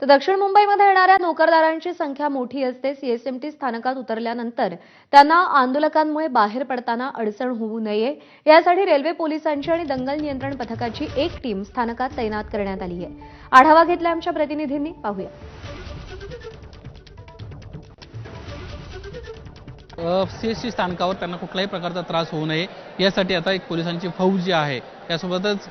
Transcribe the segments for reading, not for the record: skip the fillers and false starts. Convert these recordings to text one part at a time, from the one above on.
तर दक्षिण मुंबईमध्ये येणाऱ्या नोकरदारांची संख्या मोठी असते। सीएसएमटी स्थानकात उतरल्यानंतर त्यांना आंदोलकांमुळे बाहेर पडताना अडचण होऊ नये यासाठी रेल्वे पोलिसांची आणि दंगल नियंत्रण पथकाची एक टीम स्थानकात तैनात करण्यात आली आहे। आढावा घेतला आमच्या प्रतिनिधींनी, पाहूया। सीएसटी स्थानकावर त्यांना कुठल्याही प्रकारचा त्रास होऊ नये यासाठी आता एक पोलिसांची फौज जी आहे, त्यासोबतच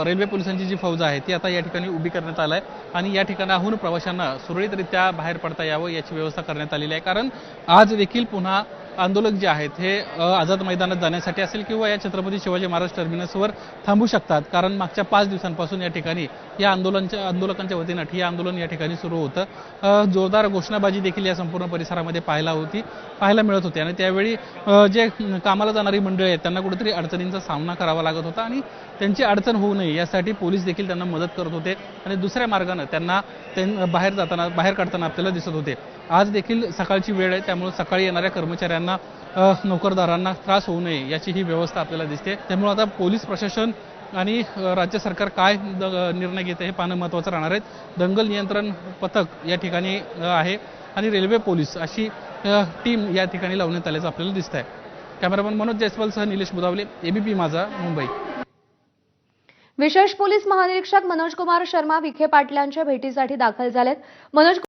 रेल्वे पोलिसांची जी फौज आहे ती आता या ठिकाणी उभी करण्यात आली आहे आणि या ठिकाणाहून प्रवाशांना सुरळीतरित्या बाहेर पडता यावं याची व्यवस्था करण्यात आलेली आहे। कारण आज देखील पुन्हा आंदोलक जे आहेत हे आझाद मैदानात जाण्यासाठी असेल किंवा या छत्रपती शिवाजी महाराज टर्मिनसवर थांबू शकतात। कारण मागच्या 5 दिवसांपासून या ठिकाणी या आंदोलकांच्या वतीनं ठिय्या आंदोलन या ठिकाणी सुरू होतं। जोरदार घोषणाबाजी देखील या संपूर्ण परिसरामध्ये पाहायला मिळत होती आणि त्यावेळी जे कामाला जाणारी मंडळी आहेत त्यांना कुठेतरी अडचणींचा सामना करावा लागत होता आणि त्यांची अडचण होऊ नये यासाठी पोलीस देखील त्यांना मदत करत होते आणि दुसऱ्या मार्गाने त्यांना बाहेर काढताना आपल्याला दिसत होते। आज देखील सकाळची वेळ आहे, त्यामुळे सकाळी येणाऱ्या कर्मचाऱ्यांना नोकरदारांना त्रास होऊ नये याची ही व्यवस्था आपल्याला दिसते। त्यामुळे आता पोलीस प्रशासन आणि राज्य सरकार काय निर्णय घेते हे पाहणं महत्त्वाचं राहणार आहे। दंगल नियंत्रण पथक या ठिकाणी आहे आणि रेल्वे पोलीस अशी टीम या ठिकाणी लावण्यात आल्याचं आपल्याला दिसत आहे। कॅमेरामन मनोज जयस्वालसह निलेश बुधावले, एबीपी माझा, मुंबई। विशेष पोलीस महानिरीक्षक मनोज कुमार शर्मा विखे पाटलांच्या भेटीसाठी दाखल झालेत। मनोज